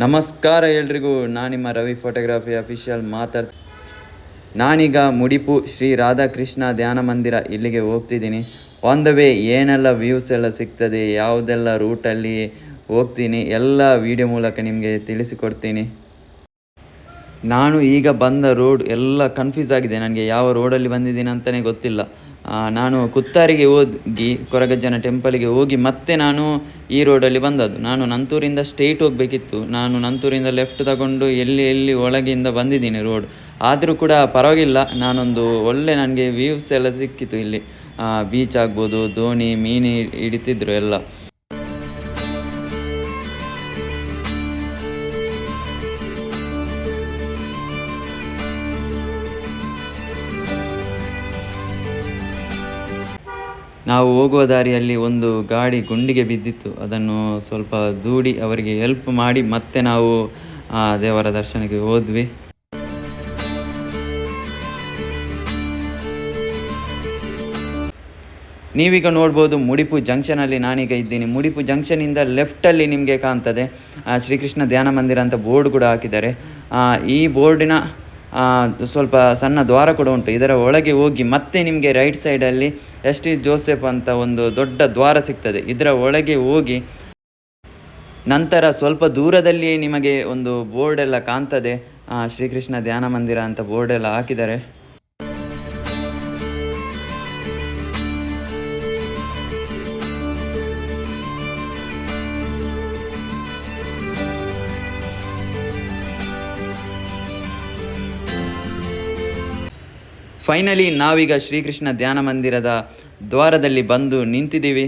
ನಮಸ್ಕಾರ ಎಲ್ರಿಗೂ. ನಾನು ನಿಮ್ಮ ರವಿ ಫೋಟೋಗ್ರಫಿ ಅಫಿಷಿಯಲ್ ನಾನೀಗ ಮುಡಿಪು ಶ್ರೀ ರಾಧಾಕೃಷ್ಣ ಧ್ಯಾನ ಮಂದಿರ ಇಲ್ಲಿಗೆ ಹೋಗ್ತಿದ್ದೀನಿ. ಆನ್ ದ ವೇ ಏನೆಲ್ಲ ವ್ಯೂಸ್ ಎಲ್ಲ ಸಿಗ್ತದೆ, ಯಾವುದೆಲ್ಲ ರೂಟಲ್ಲಿ ಹೋಗ್ತೀನಿ ಎಲ್ಲ ವಿಡಿಯೋ ಮೂಲಕ ನಿಮಗೆ ತಿಳಿಸಿಕೊಡ್ತೀನಿ. ನಾನು ಈಗ ಬಂದ ರೋಡ್ ಎಲ್ಲ ಕನ್ಫ್ಯೂಸ್ ಆಗಿದೆ. ನನಗೆ ಯಾವ ರೋಡಲ್ಲಿ ಬಂದಿದ್ದೀನಿ ಅಂತಲೇ ಗೊತ್ತಿಲ್ಲ. ನಾನು ಕುತ್ತಾರಿಗೆ ಹೋಗಿ ಕೊರಗಜ್ಜನ ಟೆಂಪಲಿಗೆ ಹೋಗಿ ಮತ್ತೆ ನಾನು ಈ ರೋಡಲ್ಲಿ ಬಂದದ್ದು. ನಾನು ನಂತೂರಿಂದ ಸ್ಟ್ರೈಟ್ ಹೋಗಬೇಕಿತ್ತು. ನಾನು ನಂತೂರಿಂದ ಲೆಫ್ಟ್ ತಗೊಂಡು ಎಲ್ಲಿ ಒಳಗಿಂದ ಬಂದಿದ್ದೀನಿ ರೋಡ್. ಆದರೂ ಕೂಡ ಪರವಾಗಿಲ್ಲ, ನಾನೊಂದು ಒಳ್ಳೆ ನನಗೆ ವ್ಯೂಸ್ ಎಲ್ಲ ಸಿಕ್ಕಿತು. ಇಲ್ಲಿ ಬೀಚ್ ಆಗ್ಬೋದು, ದೋಣಿ ಮೀನು ಹಿಡಿತಿದ್ರು ಎಲ್ಲ. ನಾವು ಹೋಗುವ ದಾರಿಯಲ್ಲಿ ಒಂದು ಗಾಡಿ ಗುಂಡಿಗೆ ಬಿದ್ದಿತ್ತು. ಅದನ್ನು ಸ್ವಲ್ಪ ದೂಡಿ ಅವರಿಗೆ ಹೆಲ್ಪ್ ಮಾಡಿ ಮತ್ತೆ ನಾವು ದೇವರ ದರ್ಶನಕ್ಕೆ ಹೋದ್ವಿ. ನೀವೀಗ ನೋಡ್ಬೋದು ಮುಡಿಪು ಜಂಕ್ಷನಲ್ಲಿ ನಾನೀಗ ಇದ್ದೀನಿ. ಮುಡಿಪು ಜಂಕ್ಷನಿಂದ ಲೆಫ್ಟಲ್ಲಿ ನಿಮಗೆ ಕಾಣ್ತದೆ ಶ್ರೀಕೃಷ್ಣ ಧ್ಯಾನ ಮಂದಿರ ಅಂತ ಬೋರ್ಡ್ ಕೂಡ ಹಾಕಿದ್ದಾರೆ. ಈ ಬೋರ್ಡಿನ ಸ್ವಲ್ಪ ಸಣ್ಣ ದ್ವಾರ ಕೂಡ ಉಂಟು. ಇದರ ಒಳಗೆ ಹೋಗಿ ಮತ್ತೆ ನಿಮಗೆ ರೈಟ್ ಸೈಡಲ್ಲಿ ಎಸ್.ಟಿ. ಜೋಸೆಫ್ ಅಂತ ಒಂದು ದೊಡ್ಡ ದ್ವಾರ ಸಿಗ್ತದೆ. ಇದರ ಒಳಗೆ ಹೋಗಿ ನಂತರ ಸ್ವಲ್ಪ ದೂರದಲ್ಲಿ ನಿಮಗೆ ಒಂದು ಬೋರ್ಡ್ ಎಲ್ಲ ಕಾಣ್ತದೆ, ಶ್ರೀಕೃಷ್ಣ ಧ್ಯಾನ ಮಂದಿರ ಅಂತ ಬೋರ್ಡ್ ಎಲ್ಲ ಹಾಕಿದ್ದಾರೆ. ಫೈನಲಿ ನಾವೀಗ ಶ್ರೀಕೃಷ್ಣ ಧ್ಯಾನ ಮಂದಿರದ ದ್ವಾರದಲ್ಲಿ ಬಂದು ನಿಂತಿದ್ದೀವಿ.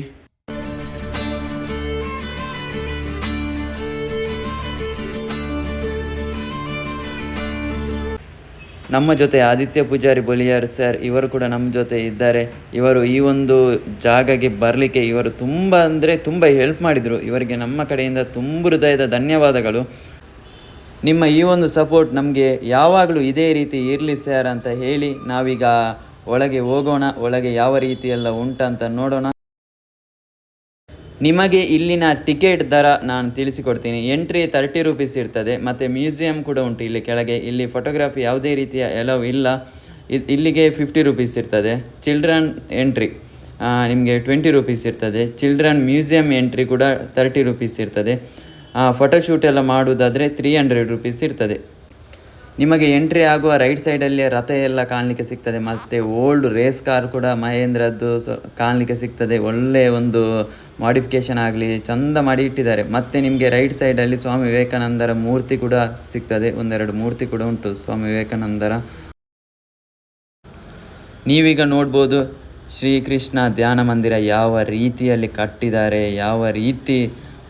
ನಮ್ಮ ಜೊತೆ ಆದಿತ್ಯ ಪೂಜಾರಿ ಬೊಲಿಯಾರ್ ಸರ್ ಇವರು ಕೂಡ ನಮ್ಮ ಜೊತೆ ಇದ್ದಾರೆ. ಇವರು ಈ ಒಂದು ಜಾಗಕ್ಕೆ ಬರಲಿಕ್ಕೆ ಇವರು ತುಂಬ ಹೆಲ್ಪ್ ಮಾಡಿದರು. ಇವರಿಗೆ ನಮ್ಮ ಕಡೆಯಿಂದ ತುಂಬ ಹೃದಯದ ಧನ್ಯವಾದಗಳು. ನಿಮ್ಮ ಈ ಒಂದು ಸಪೋರ್ಟ್ ನಮಗೆ ಯಾವಾಗಲೂ ಇದೇ ರೀತಿ ಇರಲಿ ಸರ್ ಅಂತ ಹೇಳಿ ನಾವೀಗ ಒಳಗೆ ಹೋಗೋಣ. ಒಳಗೆ ಯಾವ ರೀತಿ ಎಲ್ಲ ಉಂಟಂತ ನೋಡೋಣ. ನಿಮಗೆ ಇಲ್ಲಿನ ಟಿಕೆಟ್ ದರ ನಾನು ತಿಳಿಸಿಕೊಡ್ತೀನಿ. ಎಂಟ್ರಿ 30 ರೂಪೀಸ್ ಇರ್ತದೆ. ಮತ್ತು ಮ್ಯೂಸಿಯಂ ಕೂಡ ಉಂಟು ಇಲ್ಲಿ ಕೆಳಗೆ. ಇಲ್ಲಿ ಫೋಟೋಗ್ರಾಫಿ ಯಾವುದೇ ರೀತಿಯ ಎಲವ್ ಇಲ್ಲ. ಇಲ್ಲಿಗೆ 50 ರೂಪೀಸ್ ಇರ್ತದೆ. ಚಿಲ್ಡ್ರನ್ ಎಂಟ್ರಿ ನಿಮಗೆ 20 ರೂಪೀಸ್ ಇರ್ತದೆ. ಚಿಲ್ಡ್ರನ್ ಮ್ಯೂಸಿಯಂ ಎಂಟ್ರಿ ಕೂಡ 30 ರೂಪೀಸ್ ಇರ್ತದೆ. ಫೋಟೋಶೂಟ್ ಎಲ್ಲ ಮಾಡುವುದಾದರೆ 300 ರೂಪೀಸ್ ಇರ್ತದೆ. ನಿಮಗೆ ಎಂಟ್ರಿ ಆಗುವ ರೈಟ್ ಸೈಡಲ್ಲಿ ರಥ ಎಲ್ಲ ಕಾಣಲಿಕ್ಕೆ ಸಿಗ್ತದೆ. ಮತ್ತು ಓಲ್ಡ್ ರೇಸ್ ಕಾರ್ ಕೂಡ ಮಹೇಂದ್ರದ್ದು ಕಾಣಲಿಕ್ಕೆ ಸಿಗ್ತದೆ. ಒಳ್ಳೆಯ ಒಂದು ಮಾಡಿಫಿಕೇಷನ್ ಆಗಲಿ ಚಂದ ಮಾಡಿ ಇಟ್ಟಿದ್ದಾರೆ. ಮತ್ತು ನಿಮಗೆ ರೈಟ್ ಸೈಡಲ್ಲಿ ಸ್ವಾಮಿ ವಿವೇಕಾನಂದರ ಮೂರ್ತಿ ಕೂಡ ಸಿಗ್ತದೆ. ಒಂದೆರಡು ಮೂರ್ತಿ ಕೂಡ ಉಂಟು ಸ್ವಾಮಿ ವಿವೇಕಾನಂದರ. ನೀವೀಗ ನೋಡ್ಬೋದು ಶ್ರೀಕೃಷ್ಣ ಧ್ಯಾನ ಮಂದಿರ ಯಾವ ರೀತಿಯಲ್ಲಿ ಕಟ್ಟಿದ್ದಾರೆ, ಯಾವ ರೀತಿ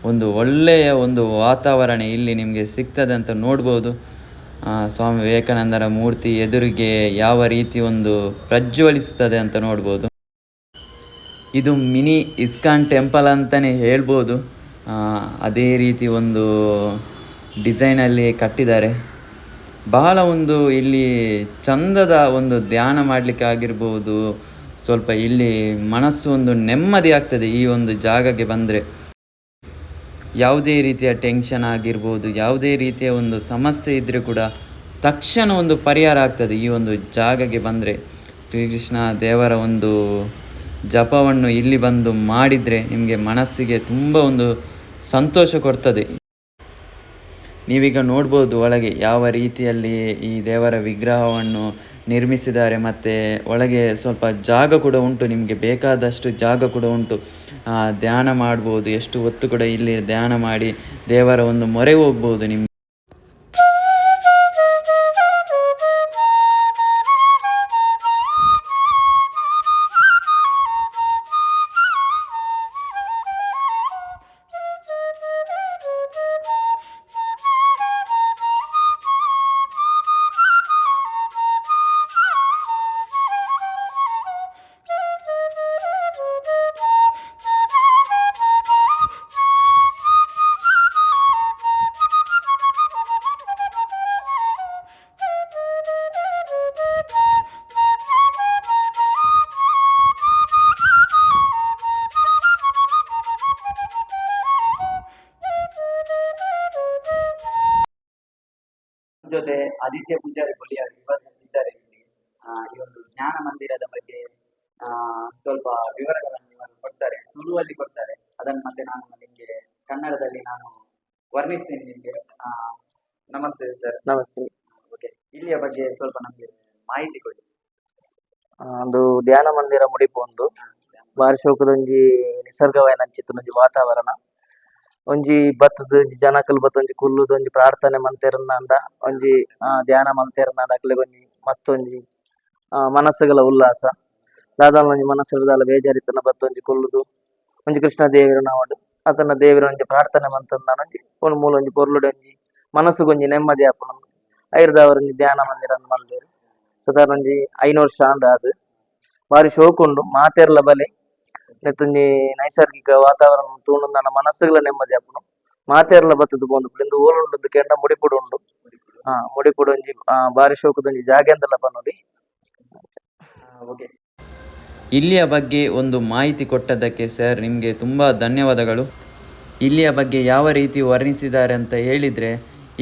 ಒಂದು ಒಳ್ಳೆಯ ಒಂದು ವಾತಾವರಣ ಇಲ್ಲಿ ನಿಮಗೆ ಸಿಗ್ತದೆ ಅಂತ ನೋಡ್ಬೋದು. ಸ್ವಾಮಿ ವಿವೇಕಾನಂದರ ಮೂರ್ತಿ ಎದುರಿಗೆ ಯಾವ ರೀತಿ ಒಂದು ಪ್ರಜ್ವಲಿಸ್ತದೆ ಅಂತ ನೋಡ್ಬೋದು. ಇದು ಮಿನಿ ಇಸ್ಕಾನ್ ಟೆಂಪಲ್ ಅಂತಲೇ ಹೇಳ್ಬೋದು. ಅದೇ ರೀತಿ ಒಂದು ಡಿಸೈನಲ್ಲಿ ಕಟ್ಟಿದ್ದಾರೆ. ಬಹಳ ಒಂದು ಇಲ್ಲಿ ಚಂದದ ಒಂದು ಧ್ಯಾನ ಮಾಡಲಿಕ್ಕೆ ಆಗಿರ್ಬೋದು. ಸ್ವಲ್ಪ ಇಲ್ಲಿ ಮನಸ್ಸು ಒಂದು ನೆಮ್ಮದಿ ಆಗ್ತದೆ ಈ ಒಂದು ಜಾಗಕ್ಕೆ ಬಂದರೆ. ಯಾವುದೇ ರೀತಿಯ ಟೆನ್ಷನ್ ಆಗಿರ್ಬೋದು, ಯಾವುದೇ ರೀತಿಯ ಒಂದು ಸಮಸ್ಯೆ ಇದ್ದರೆ ಕೂಡ ತಕ್ಷಣ ಒಂದು ಪರಿಹಾರ ಆಗ್ತದೆ ಈ ಒಂದು ಜಾಗಕ್ಕೆ ಬಂದರೆ. ಶ್ರೀಕೃಷ್ಣ ದೇವರ ಒಂದು ಜಪವನ್ನು ಇಲ್ಲಿ ಬಂದು ಮಾಡಿದರೆ ನಿಮಗೆ ಮನಸ್ಸಿಗೆ ತುಂಬ ಒಂದು ಸಂತೋಷ ಕೊಡ್ತದೆ. ನೀವೀಗ ನೋಡ್ಬೋದು ಒಳಗೆ ಯಾವ ರೀತಿಯಲ್ಲಿ ಈ ದೇವರ ವಿಗ್ರಹವನ್ನು ನಿರ್ಮಿಸಿದ್ದಾರೆ. ಮತ್ತು ಒಳಗೆ ಸ್ವಲ್ಪ ಜಾಗ ಕೂಡ ಉಂಟು, ನಿಮಗೆ ಬೇಕಾದಷ್ಟು ಜಾಗ ಕೂಡ ಉಂಟು. ಧ್ಯಾನ ಮಾಡ್ಬೋದು. ಎಷ್ಟು ಹೊತ್ತು ಕೂಡ ಇಲ್ಲಿ ಧ್ಯಾನ ಮಾಡಿ ದೇವರ ಒಂದು ಮೊರೆ ಹೋಗ್ಬೋದು ನಿಮಗೆ. ಜೊತೆ ಆದಿತ್ಯ ಪೂಜಾರಿ ಬಳಿಯಾಗಿ ಇದ್ದಾರೆ ಇಲ್ಲಿ. ಈ ಒಂದು ಜ್ಞಾನ ಮಂದಿರದ ಬಗ್ಗೆ ಸ್ವಲ್ಪ ವಿವರಗಳನ್ನು ಇವರು ಕೊಡ್ತಾರೆ, ತುಳುವಲ್ಲಿ ಕೊಡ್ತಾರೆ. ಅದನ್ನು ಮತ್ತೆ ನಾನು ನಿಮಗೆ ಕನ್ನಡದಲ್ಲಿ ನಾನು ವರ್ಣಿಸ್ತೇನೆ ನಿಮಗೆ. ನಮಸ್ತೆ ಸರ್. ನಮಸ್ತೆ. ಓಕೆ, ಇಲ್ಲಿಯ ಬಗ್ಗೆ ಸ್ವಲ್ಪ ನಮಗೆ ಮಾಹಿತಿ ಕೊಡಿ. ಒಂದು ಧ್ಯಾನ ಮಂದಿರ ಮುಡಿಪೊಂದು ಬಾರಿ ಶೋಕದೊಂಜಿ ನಿಸರ್ಗವಾಯಿನಂಚಿತ್ತಿನೊಂಜಿ ವಾತಾವರಣ. ಒಂಜಿ ಬತ್ತದ ಜನಕಲ್ ಬತ್ತೊಂಜಿ ಕುಲ್ಲುದೊಂಜಿ ಪ್ರಾರ್ಥನೆ ಮಂತೆರ್ನಂಡ ಒಂಜಿ ಧ್ಯಾನ ಮಂತೆರ್ನಂಡ ಅಕ್ಲೆಗ್ ಒಂಜಿ ಮಸ್ತ್ ಒಂಜಿ ಮನಸ್ಸುಗಳ ಉಲ್ಲಾಸ. ದಾದಾಲ ಒಂಜಿ ಮನಸ್ಸುಗಳ ಬೇಜಾರಿತನ ಬತ್ತೊಂಜಿ ಕುಲ್ಲುದು ಒಂಜಿ ಕೃಷ್ಣ ದೇವಿರ ನಾವಡು ಆತನ ದೇವಿರ ಒಂಜಿ ಪ್ರಾರ್ಥನೆ ಮಂತಂದೊಂಜಿ ಒಂದು ಮೂಲ ಒಂಜಿ ಪೊರ್ಲುಡೆ ಒಂಜಿ ಮನಸ್ಸುಗೊಂಜಿ ನೆಮ್ಮದಿ ಆಪುನ ಐರ್ದವರ ಒಂಜಿ ಧ್ಯಾನ ಮಂದಿರ ಮಂದೇರು. ಸಾಧಾರಣ ಒಂಜಿ 500 ವರ್ಷ ಅದು ಬಾರಿ ಶೋಕುಂಡು ಮಾತೆರ್ಲ ಬಲೆ ನೆತ್ತೊಂಜಿ ನೈಸರ್ಗಿಕ ವಾತಾವರಣ ತೂಂಡು ನನ್ನ ಮನಸ್ಸುಗಳ ನೆಮ್ಮದಿ ಆಪುನು. ಮಾತೆರ್ಲ ಬತ್ತದು ಪೋಂದು ಇಂದು ಓಲುಂಡು ಕೆಂಡ ಮುಡಿಪುಡು ಉಂಡು. ಮುಡಿಪುಡು ಒಂಜಿ ಬಾರಿ ಶೋಕದೊಂಜಿ ಜಾಗೆಂದಲ ಪನ್ನೊಲಿ. ಓಕೆ, ಇಲ್ಲಿಯ ಬಗ್ಗೆ ಒಂದು ಮಾಹಿತಿ ಕೊಟ್ಟದ್ದಕ್ಕೆ ಸರ್ ನಿಮಗೆ ತುಂಬ ಧನ್ಯವಾದಗಳು. ಇಲ್ಲಿಯ ಬಗ್ಗೆ ಯಾವ ರೀತಿ ವರ್ಣಿಸಿದ್ದಾರೆ ಅಂತ ಹೇಳಿದರೆ,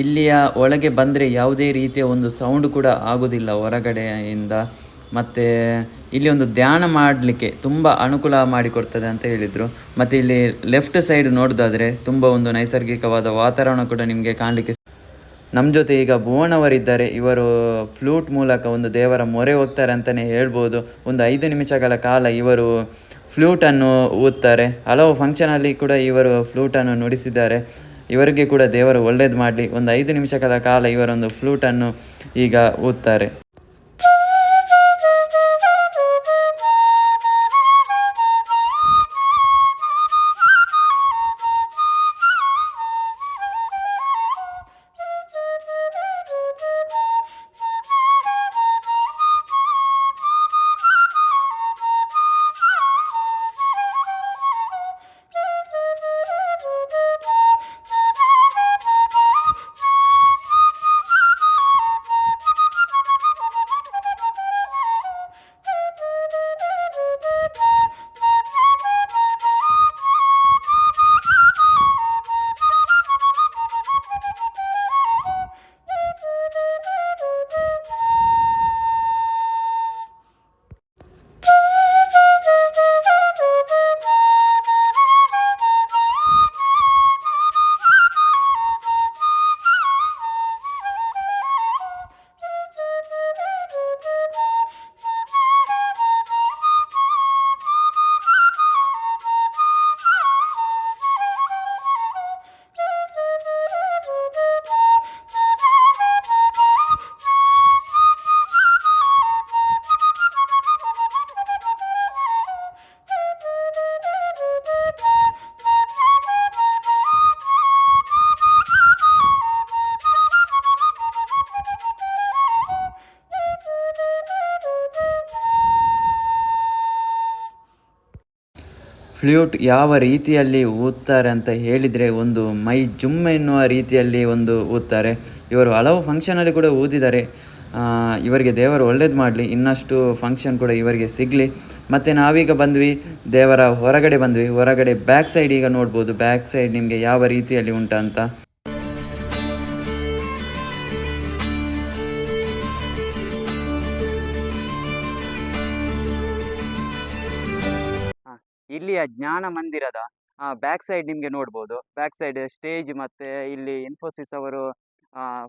ಇಲ್ಲಿಯ ಒಳಗೆ ಬಂದರೆ ಯಾವುದೇ ರೀತಿಯ ಒಂದು ಸೌಂಡ್ ಕೂಡ ಆಗೋದಿಲ್ಲ ಹೊರಗಡೆಯಿಂದ. ಮತ್ತು ಇಲ್ಲಿ ಒಂದು ಧ್ಯಾನ ಮಾಡಲಿಕ್ಕೆ ತುಂಬ ಅನುಕೂಲ ಮಾಡಿಕೊಡ್ತದೆ ಅಂತ ಹೇಳಿದರು. ಮತ್ತು ಇಲ್ಲಿ ಲೆಫ್ಟ್ ಸೈಡ್ ನೋಡೋದಾದರೆ ತುಂಬ ಒಂದು ನೈಸರ್ಗಿಕವಾದ ವಾತಾವರಣ ಕೂಡ ನಿಮಗೆ ಕಾಣಲಿಕ್ಕೆ. ನಮ್ಮ ಜೊತೆ ಈಗ ಭುವನವರಿದ್ದಾರೆ. ಇವರು ಫ್ಲೂಟ್ ಮೂಲಕ ಒಂದು ದೇವರ ಮೊರೆ ಹೋಗ್ತಾರೆ ಅಂತಲೇ ಹೇಳ್ಬೋದು. ಒಂದು 5 ನಿಮಿಷಗಳ ಕಾಲ ಇವರು ಫ್ಲೂಟನ್ನು ಊದ್ತಾರೆ. ಹಲವು ಫಂಕ್ಷನಲ್ಲಿ ಕೂಡ ಇವರು ಫ್ಲೂಟನ್ನು ನುಡಿಸಿದ್ದಾರೆ. ಇವರಿಗೆ ಕೂಡ ದೇವರು ಒಳ್ಳೇದು ಮಾಡಲಿ. ಒಂದು 5 ನಿಮಿಷಗಳ ಕಾಲ ಇವರೊಂದು ಫ್ಲೂಟನ್ನು ಈಗ ಊದ್ತಾರೆ. ಫ್ಲ್ಯೂಟ್ ಯಾವ ರೀತಿಯಲ್ಲಿ ಊದ್ತಾರೆ ಅಂತ ಹೇಳಿದರೆ, ಒಂದು ಮೈ ಜುಮ್ ಎನ್ನುವ ರೀತಿಯಲ್ಲಿ ಒಂದು ಊದ್ತಾರೆ. ಇವರು ಹಲವು ಫಂಕ್ಷನಲ್ಲಿ ಕೂಡ ಊದಿದ್ದಾರೆ. ಇವರಿಗೆ ದೇವರು ಒಳ್ಳೇದು ಮಾಡಲಿ, ಇನ್ನಷ್ಟು ಫಂಕ್ಷನ್ ಕೂಡ ಇವರಿಗೆ ಸಿಗಲಿ. ಮತ್ತು ನಾವೀಗ ಬಂದ್ವಿ ದೇವರ ಹೊರಗಡೆ ಬಂದ್ವಿ. ಹೊರಗಡೆ ಬ್ಯಾಕ್ ಸೈಡ್ ಈಗ ನೋಡ್ಬೋದು. ಬ್ಯಾಕ್ ಸೈಡ್ ನಿಮಗೆ ಯಾವ ರೀತಿಯಲ್ಲಿ ಉಂಟಂತ. ಇಲ್ಲಿಯ ಜ್ಞಾನ ಮಂದಿರದ ಬ್ಯಾಕ್ ಸೈಡ್ ನಿಮಗೆ ನೋಡ್ಬೋದು. ಬ್ಯಾಕ್ ಸೈಡ್ ಸ್ಟೇಜ್ ಮತ್ತು ಇಲ್ಲಿ ಇನ್ಫೋಸಿಸ್ ಅವರು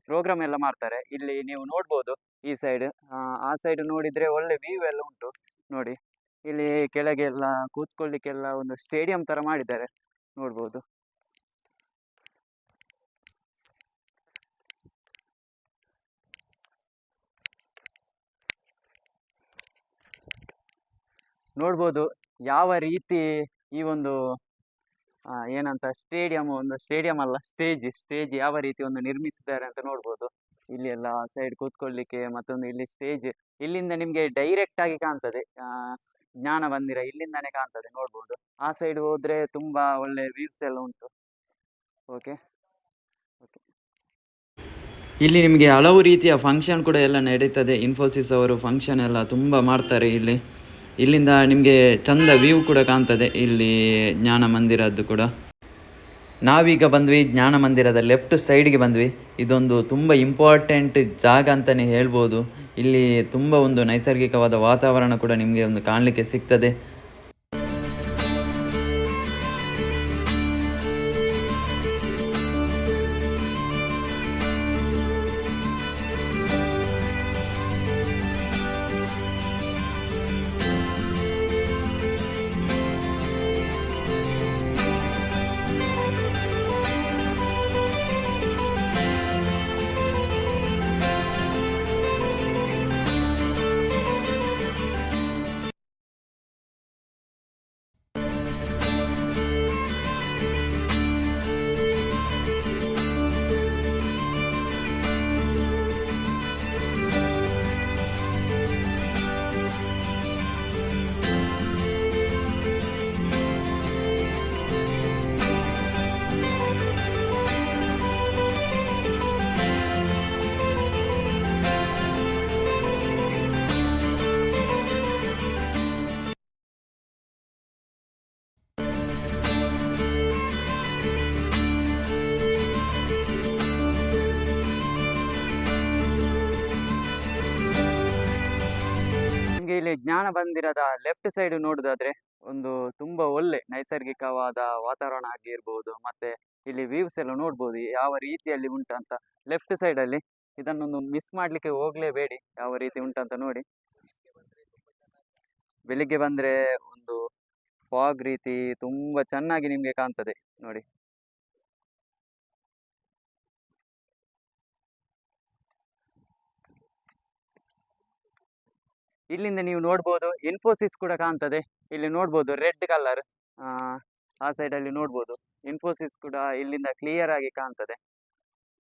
ಪ್ರೋಗ್ರಾಮ್ ಎಲ್ಲ ಮಾಡ್ತಾರೆ. ಇಲ್ಲಿ ನೀವು ನೋಡ್ಬೋದು ಈ ಸೈಡ್. ಆ ಸೈಡ್ ನೋಡಿದರೆ ಒಳ್ಳೆ ವ್ಯೂ ಎಲ್ಲ ಉಂಟು ನೋಡಿ. ಇಲ್ಲಿ ಕೆಳಗೆ ಎಲ್ಲ ಕೂತ್ಕೊಳ್ಳಿಕ್ಕೆಲ್ಲ ಒಂದು ಸ್ಟೇಡಿಯಂ ಥರ ಮಾಡಿದ್ದಾರೆ, ನೋಡ್ಬೋದು. ನೋಡ್ಬೋದು ಯಾವ ರೀತಿ ಈ ಒಂದು ಏನಂತ ಸ್ಟೇಡಿಯಂ ಅಲ್ಲ, ಸ್ಟೇಜ್ ಯಾವ ರೀತಿ ಒಂದು ನಿರ್ಮಿಸಿದ್ದಾರೆ ಅಂತ ನೋಡ್ಬೋದು. ಇಲ್ಲಿ ಎಲ್ಲ ಸೈಡ್ ಕೂತ್ಕೊಳ್ಳಿಕ್ಕೆ ಮತ್ತೊಂದು ಇಲ್ಲಿ ಸ್ಟೇಜ್. ಇಲ್ಲಿಂದ ನಿಮಗೆ ಡೈರೆಕ್ಟ್ ಆಗಿ ಕಾಣ್ತದೆ ಜ್ಞಾನ ಮಂದಿರ, ಇಲ್ಲಿಂದಾನೇ ಕಾಣ್ತದೆ, ನೋಡ್ಬೋದು. ಆ ಸೈಡ್ ಹೋದ್ರೆ ತುಂಬಾ ಒಳ್ಳೆ ವ್ಯೂಸ್ ಎಲ್ಲ ಉಂಟು. ಓಕೆ, ಇಲ್ಲಿ ನಿಮಗೆ ಹಲವು ರೀತಿಯ ಫಂಕ್ಷನ್ ಕೂಡ ಎಲ್ಲ ನಡೀತದೆ. ಇನ್ಫೋಸಿಸ್ ಅವರು ಫಂಕ್ಷನ್ ಎಲ್ಲ ತುಂಬ ಮಾಡ್ತಾರೆ ಇಲ್ಲಿ. ಇಲ್ಲಿಂದ ನಿಮಗೆ ಚಂದ ವ್ಯೂ ಕೂಡ ಕಾಣ್ತದೆ ಇಲ್ಲಿ ಜ್ಞಾನ ಮಂದಿರದ್ದು ಕೂಡ. ನಾವೀಗ ಬಂದ್ವಿ ಜ್ಞಾನ ಮಂದಿರದ ಲೆಫ್ಟ್ ಸೈಡ್ಗೆ ಬಂದ್ವಿ. ಇದೊಂದು ತುಂಬ ಇಂಪಾರ್ಟೆಂಟ್ ಜಾಗ ಅಂತಲೇ ಹೇಳ್ಬೋದು. ಇಲ್ಲಿ ತುಂಬ ಒಂದು ನೈಸರ್ಗಿಕವಾದ ವಾತಾವರಣ ಕೂಡ ನಿಮಗೆ ಒಂದು ಕಾಣಲಿಕ್ಕೆ ಸಿಗ್ತದೆ. ಇಲ್ಲಿ ಜ್ಞಾನ ಮಂದಿರದ ಲೆಫ್ಟ್ ಸೈಡ್ ನೋಡುದಾದ್ರೆ ಒಂದು ತುಂಬಾ ಒಳ್ಳೆ ನೈಸರ್ಗಿಕವಾದ ವಾತಾವರಣ ಆಗಿರ್ಬೋದು, ಮತ್ತೆ ಇಲ್ಲಿ ವ್ಯೂಸ್ ಎಲ್ಲ ನೋಡ್ಬೋದು ಯಾವ ರೀತಿಯಲ್ಲಿ ಉಂಟಂತ. ಲೆಫ್ಟ್ ಸೈಡ್ ಅಲ್ಲಿ ಇದನ್ನೊಂದು ಮಿಸ್ ಮಾಡ್ಲಿಕ್ಕೆ ಹೋಗ್ಲೇಬೇಡಿ, ಯಾವ ರೀತಿ ಉಂಟಂತ ನೋಡಿ. ಬೆಳಿಗ್ಗೆ ಬಂದ್ರೆ ಒಂದು ಫಾಗ್ ರೀತಿ ತುಂಬಾ ಚೆನ್ನಾಗಿ ನಿಮ್ಗೆ ಕಾಣ್ತದೆ ನೋಡಿ. ಇಲ್ಲಿಂದ ನೀವು ನೋಡ್ಬೋದು ಇನ್ಫೋಸಿಸ್ ಕೂಡ ಕಾಣ್ತದೆ. ಇಲ್ಲಿ ನೋಡ್ಬೋದು ರೆಡ್ ಕಲರ್, ಆ ಸೈಡ್ ಅಲ್ಲಿ ನೋಡ್ಬೋದು ಇನ್ಫೋಸಿಸ್ ಕೂಡ ಇಲ್ಲಿಂದ ಕ್ಲಿಯರ್ ಆಗಿ ಕಾಣ್ತದೆ.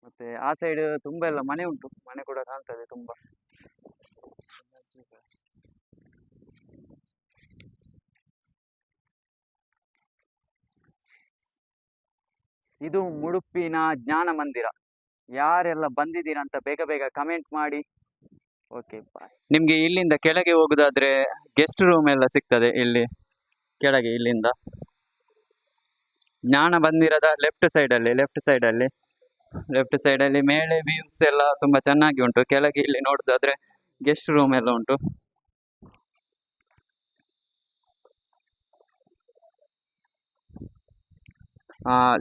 ಮತ್ತೆ ಆ ಸೈಡ್ ತುಂಬಾ ಎಲ್ಲ ಮನೆ ಉಂಟು, ಮನೆ ಕೂಡ ಕಾಣ್ತದೆ ತುಂಬಾ. ಇದು ಮುಡುಪಿನ ಜ್ಞಾನ ಮಂದಿರ. ಯಾರೆಲ್ಲ ಬಂದಿದ್ದೀರಾ ಅಂತ ಬೇಗ ಬೇಗ ಕಮೆಂಟ್ ಮಾಡಿ. Okay bye. ನಿಮ್ಗೆ ಇಲ್ಲಿಂದ ಕೆಳಗೆ ಹೋಗುದಾದ್ರೆ ಗೆಸ್ಟ್ ರೂಮ್ ಎಲ್ಲ ಸಿಗ್ತದೆ ಇಲ್ಲಿ ಕೆಳಗೆ. ಇಲ್ಲಿಂದ ಜ್ಞಾನ ಮಂದಿರದ ಲೆಫ್ಟ್ ಸೈಡ್ ಅಲ್ಲಿ ಮೇಲೆ ವ್ಯೂಸ್ ಎಲ್ಲ ತುಂಬಾ ಚೆನ್ನಾಗಿ ಉಂಟು. ಕೆಳಗೆ ಇಲ್ಲಿ ನೋಡುದಾದ್ರೆ ಗೆಸ್ಟ್ ರೂಮ್ ಎಲ್ಲ ಉಂಟು.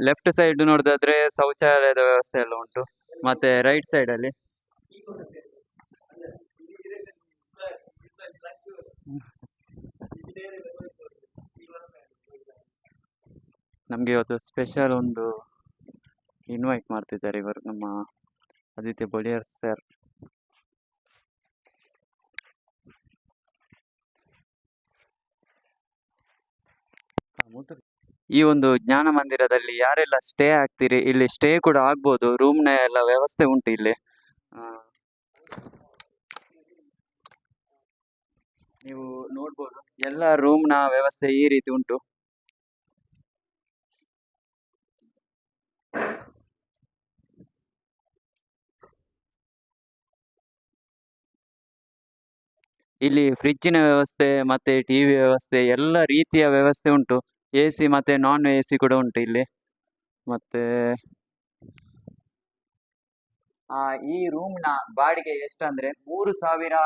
ಲೆಫ್ಟ್ ಸೈಡ್ ನೋಡುದಾದ್ರೆ ಶೌಚಾಲಯದ ವ್ಯವಸ್ಥೆ ಎಲ್ಲ ಉಂಟು. ಮತ್ತೆ ರೈಟ್ ಸೈಡ್ ಅಲ್ಲಿ ನಮ್ಗೆ ಇವತ್ತು ಸ್ಪೆಷಲ್ ಒಂದು ಇನ್ವೈಟ್ ಮಾಡ್ತಿದ್ದಾರೆ ಇವರು, ನಮ್ಮ ಆದಿತ್ಯ ಬೊಳಿಯರ್ ಸರ್. ಈ ಒಂದು ಜ್ಞಾನ ಮಂದಿರದಲ್ಲಿ ಯಾರೆಲ್ಲ ಸ್ಟೇ ಆಗ್ತೀರಿ, ಇಲ್ಲಿ ಸ್ಟೇ ಕೂಡ ಆಗ್ಬೋದು. ರೂಮ್ನ ಎಲ್ಲ ವ್ಯವಸ್ಥೆ ಉಂಟು ಇಲ್ಲಿ. ನೀವು ನೋಡ್ಬೋದು ಎಲ್ಲ ರೂಮ್ನ ವ್ಯವಸ್ಥೆ ಈ ರೀತಿ ಉಂಟು. ಇಲ್ಲಿ ಫ್ರಿಜ್ಜಿನ ವ್ಯವಸ್ಥೆ ಮತ್ತೆ ಟಿವಿ ವ್ಯವಸ್ಥೆ ಎಲ್ಲ ರೀತಿಯ ವ್ಯವಸ್ಥೆ ಉಂಟು. AC ಮತ್ತೆ ನಾನ್ AC ಕೂಡ ಉಂಟು ಇಲ್ಲಿ. ಮತ್ತೆ ಈ ರೂಮ್ನ ಬಾಡಿಗೆ ಎಷ್ಟಂದ್ರೆ 3,000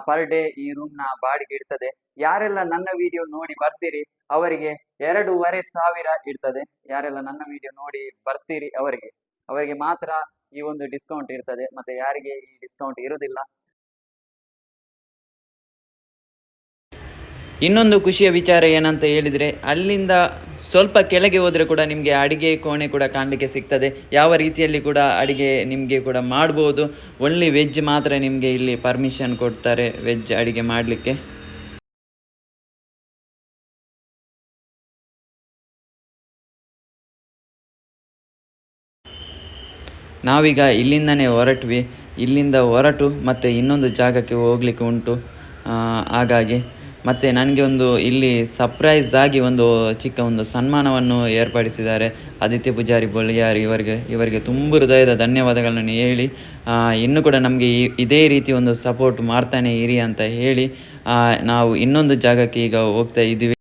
ಪರ್ ಡೇ ಈ ರೂಮ್ನ ಬಾಡಿಗೆ ಇರ್ತದೆ. ಯಾರೆಲ್ಲ ನನ್ನ ವಿಡಿಯೋ ನೋಡಿ ಬರ್ತೀರಿ ಅವರಿಗೆ 2,500 ಇರ್ತದೆ. ಯಾರೆಲ್ಲ ನನ್ನ ವಿಡಿಯೋ ನೋಡಿ ಬರ್ತೀರಿ ಅವರಿಗೆ ಮಾತ್ರ ಈ ಒಂದು ಡಿಸ್ಕೌಂಟ್ ಇರ್ತದೆ. ಮತ್ತೆ ಯಾರಿಗೆ ಈ ಡಿಸ್ಕೌಂಟ್ ಇರುವುದಿಲ್ಲ. ಇನ್ನೊಂದು ಖುಷಿಯ ವಿಚಾರ ಏನಂತ ಹೇಳಿದರೆ, ಅಲ್ಲಿಂದ ಸ್ವಲ್ಪ ಕೆಳಗೆ ಹೋದರೆ ಕೂಡ ನಿಮಗೆ ಅಡಿಗೆ ಕೋಣೆ ಕೂಡ ಕಾಣಲಿಕ್ಕೆ ಸಿಗ್ತದೆ. ಯಾವ ರೀತಿಯಲ್ಲಿ ಕೂಡ ಅಡಿಗೆ ನಿಮಗೆ ಕೂಡ ಮಾಡ್ಬೋದು. ಒನ್ಲಿ ವೆಜ್ ಮಾತ್ರ ನಿಮಗೆ ಇಲ್ಲಿ ಪರ್ಮಿಷನ್ ಕೊಡ್ತಾರೆ ವೆಜ್ ಅಡಿಗೆ ಮಾಡಲಿಕ್ಕೆ. ನಾವೀಗ ಇಲ್ಲಿಂದನೇ ಹೊರಟ್ವಿ. ಇಲ್ಲಿಂದ ಹೊರಟು ಮತ್ತು ಇನ್ನೊಂದು ಜಾಗಕ್ಕೆ ಹೋಗಲಿಕ್ಕೆ ಉಂಟು. ಹಾಗಾಗಿ ಮತ್ತು ನನಗೆ ಒಂದು ಇಲ್ಲಿ ಸರ್ಪ್ರೈಸ್ ಆಗಿ ಒಂದು ಚಿಕ್ಕ ಒಂದು ಸನ್ಮಾನವನ್ನು ಏರ್ಪಡಿಸಿದ್ದಾರೆ ಆದಿತ್ಯ ಪೂಜಾರಿ ಬೊಳಿಯಾರ್ ಇವರಿಗೆ ತುಂಬ ಹೃದಯದ ಧನ್ಯವಾದಗಳನ್ನು ಹೇಳಿ, ಇನ್ನೂ ಕೂಡ ನಮಗೆ ಇದೇ ರೀತಿ ಒಂದು ಸಪೋರ್ಟ್ ಮಾಡ್ತಾನೆ ಇರಿ ಅಂತ ಹೇಳಿ ನಾವು ಇನ್ನೊಂದು ಜಾಗಕ್ಕೆ ಈಗ ಹೋಗ್ತಾ ಇದ್ದೀವಿ.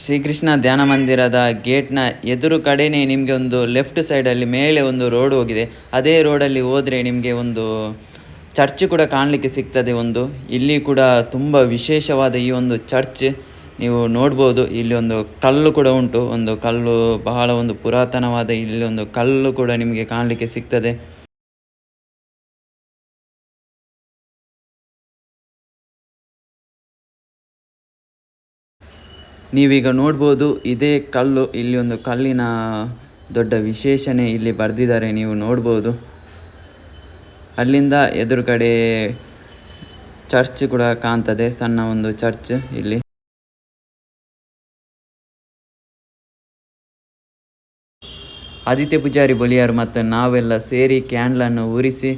ಶ್ರೀಕೃಷ್ಣ ಧ್ಯಾನ ಮಂದಿರದ ಗೇಟ್ನ ಎದುರು ಕಡೆನೇ ನಿಮಗೆ ಒಂದು ಲೆಫ್ಟ್ ಸೈಡಲ್ಲಿ ಮೇಲೆ ಒಂದು ರೋಡ್ ಹೋಗಿದೆ. ಅದೇ ರೋಡಲ್ಲಿ ಹೋದರೆ ನಿಮಗೆ ಒಂದು ಚರ್ಚ್ ಕೂಡ ಕಾಣಲಿಕ್ಕೆ ಸಿಗ್ತದೆ. ಇಲ್ಲಿ ಕೂಡ ತುಂಬ ವಿಶೇಷವಾದ ಈ ಒಂದು ಚರ್ಚ್ ನೀವು ನೋಡ್ಬೋದು. ಇಲ್ಲಿ ಒಂದು ಕಲ್ಲು ಕೂಡ ಉಂಟು, ಒಂದು ಕಲ್ಲು ಬಹಳ ಒಂದು ಪುರಾತನವಾದ ಇಲ್ಲಿ ಒಂದು ಕಲ್ಲು ಕೂಡ ನಿಮಗೆ ಕಾಣಲಿಕ್ಕೆ ಸಿಗ್ತದೆ. ನೀವೀಗ ನೋಡ್ಬೋದು ಇದೇ ಕಲ್ಲು. ಇಲ್ಲಿ ಒಂದು ಕಲ್ಲಿನ ದೊಡ್ಡ ವಿಶೇಷಣೆ ಇಲ್ಲಿ ಬರೆದಿದ್ದಾರೆ, ನೀವು ನೋಡ್ಬೋದು. ಅಲ್ಲಿಂದ ಎದುರು ಕಡೆ ಚರ್ಚ್ ಕೂಡ ಕಾಣ್ತದೆ, ಸಣ್ಣ ಒಂದು ಚರ್ಚ್. ಇಲ್ಲಿ ಆದಿತ್ಯ ಪೂಜಾರಿ ಬೊಲಿಯಾರ್ ಮತ್ತು ನಾವೆಲ್ಲ ಸೇರಿ ಕ್ಯಾಂಡ್ಲನ್ನು ಉರಿಸಿ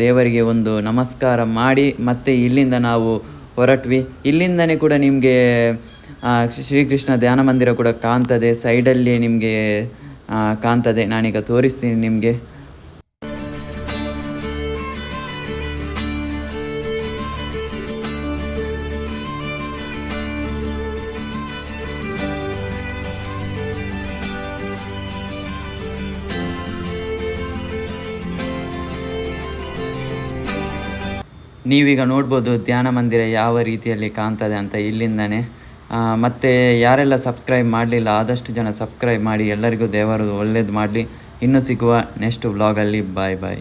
ದೇವರಿಗೆ ಒಂದು ನಮಸ್ಕಾರ ಮಾಡಿ ಮತ್ತೆ ಇಲ್ಲಿಂದ ನಾವು ಹೊರಟ್ವಿ. ಇಲ್ಲಿಂದನೇ ಕೂಡ ನಿಮಗೆ ಶ್ರೀಕೃಷ್ಣ ಧ್ಯಾನ ಮಂದಿರ ಕೂಡ ಕಾಣ್ತದೆ, ಸೈಡಲ್ಲಿ ನಿಮಗೆ ಕಾಣ್ತದೆ. ನಾನೀಗ ತೋರಿಸ್ತೀನಿ ನಿಮಗೆ. ನೀವೀಗ ನೋಡ್ಬೋದು ಧ್ಯಾನ ಮಂದಿರ ಯಾವ ರೀತಿಯಲ್ಲಿ ಕಾಣ್ತದೆ ಅಂತ ಇಲ್ಲಿಂದನೇ. ಮತ್ತು ಯಾರೆಲ್ಲ ಸಬ್ಸ್ಕ್ರೈಬ್ ಮಾಡಲಿಲ್ಲ ಆದಷ್ಟು ಜನ ಸಬ್ಸ್ಕ್ರೈಬ್ ಮಾಡಿ. ಎಲ್ಲರಿಗೂ ದೇವರು ಒಳ್ಳೇದು ಮಾಡಲಿ. ಇನ್ನೂ ಸಿಗುವ ನೆಕ್ಸ್ಟ್ ವ್ಲಾಗಲ್ಲಿ. ಬಾಯ್ ಬಾಯ್.